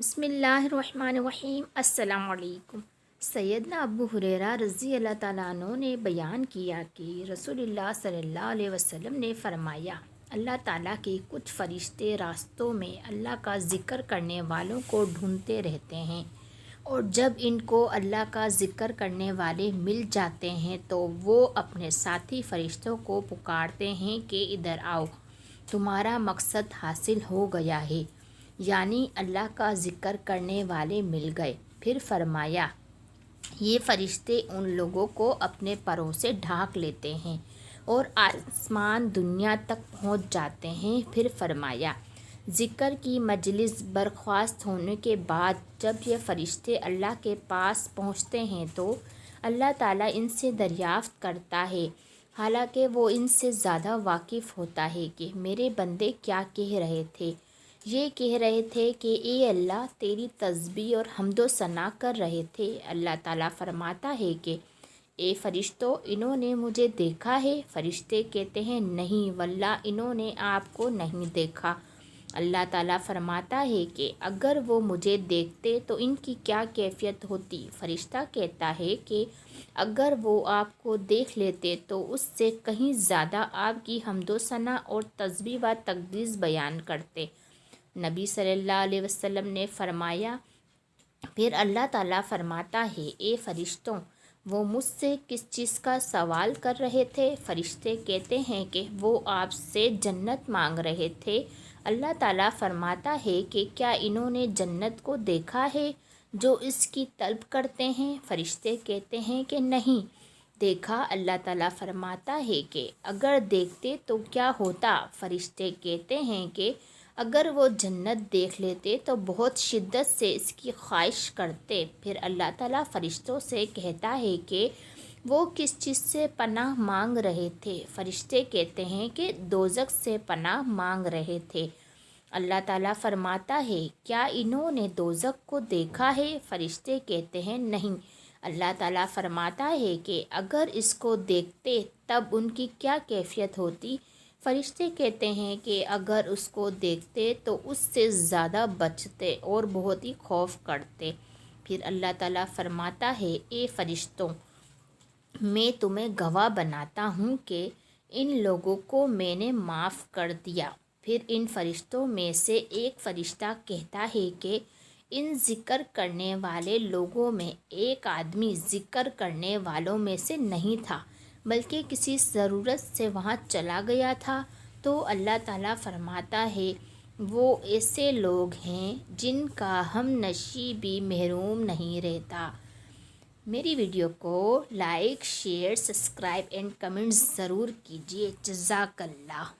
बिस्मिल्लाहिर्रहमानिर्रहीम। अस्सलाम वालेकुम। सैयदना अबू हुरैरा रज़ी अल्लाह ताला अन्हु ने बयान किया कि रसूलुल्लाह सल्लल्लाहु अलैहि वसल्लम ने फरमाया, अल्लाह ताला के कुछ फ़रिश्ते रास्तों में अल्लाह का ज़िक्र करने वालों को ढूंढते रहते हैं, और जब इनको अल्लाह का ज़िक्र करने वाले मिल जाते हैं तो वो अपने साथी फ़रिश्तों को पुकारते हैं कि इधर आओ, तुम्हारा मकसद हासिल हो गया है, यानी अल्लाह का ज़िक्र करने वाले मिल गए। फिर फरमाया, ये फ़रिश्ते उन लोगों को अपने परों से ढाँक लेते हैं और आसमान दुनिया तक पहुंच जाते हैं। फिर फरमाया, ज़िक्र की मजलिस बर्खास्त होने के बाद जब ये फ़रिश्ते अल्लाह के पास पहुंचते हैं तो अल्लाह ताला इनसे दरियाफ़्त करता है, हालांकि वो इनसे ज़्यादा वाकिफ़ होता है कि मेरे बंदे क्या कह रहे थे। ये कह रहे थे कि ए अल्लाह, तेरी तस्बीह और हम्दो सना कर रहे थे। अल्लाह ताला फरमाता है कि ए फ़रिश्तों, इन्होंने मुझे देखा है? फ़रिश्ते कहते हैं, नहीं वल्लाह, इन्होंने आपको नहीं देखा। अल्लाह ताला फरमाता है कि अगर वो मुझे देखते तो इनकी क्या कैफियत होती? फ़रिश्ता कहता है कि अगर वो आपको देख लेते तो उससे कहीं ज़्यादा आपकी हम्दो सना और तस्बीह व तक़दीस बयान करते। नबी सल्लल्लाहु अलैहि वसल्लम ने फरमाया, फिर अल्लाह ताला फरमाता है, ए फ़रिश्तों, वो मुझसे किस चीज़ का सवाल कर रहे थे? फ़रिश्ते कहते हैं कि वो आपसे जन्नत मांग रहे थे। अल्लाह ताला फरमाता है कि क्या इन्होंने जन्नत को देखा है जो इसकी तलब करते हैं? फ़रिश्ते कहते हैं कि नहीं देखा। अल्लाह ताला फरमाता है कि अगर देखते तो क्या होता? फ़रिश्ते कहते हैं कि अगर वो जन्नत देख लेते तो बहुत शिद्दत से इसकी ख्वाहिश करते। फिर अल्लाह ताला फ़रिश्तों से कहता है कि वो किस चीज़ से पनाह मांग रहे थे? फ़रिश्ते कहते हैं कि दोज़ख से पनाह मांग रहे थे। अल्लाह ताला फरमाता है, क्या इन्होंने दोज़ख को देखा है? फ़रिश्ते कहते हैं, नहीं। अल्लाह ताला फरमाता है कि अगर इसको देखते तब उनकी क्या कैफियत होती? फ़रिश्ते कहते हैं कि अगर उसको देखते तो उससे ज़्यादा बचते और बहुत ही खौफ करते। फिर अल्लाह ताला फरमाता है, ए फ़रिश्तों, मैं तुम्हें गवाह बनाता हूँ कि इन लोगों को मैंने माफ़ कर दिया। फिर इन फ़रिश्तों में से एक फ़रिश्ता कहता है कि इन ज़िक्र करने वाले लोगों में एक आदमी ज़िक्र करने वालों में से नहीं था, बल्कि किसी ज़रूरत से वहाँ चला गया था। तो अल्लाह ताला फरमाता है, वो ऐसे लोग हैं जिनका हम नसीबी महरूम नहीं रहता। मेरी वीडियो को like, share, subscribe and comments ज़रूर कीजिए। जज़ाकल्लाह।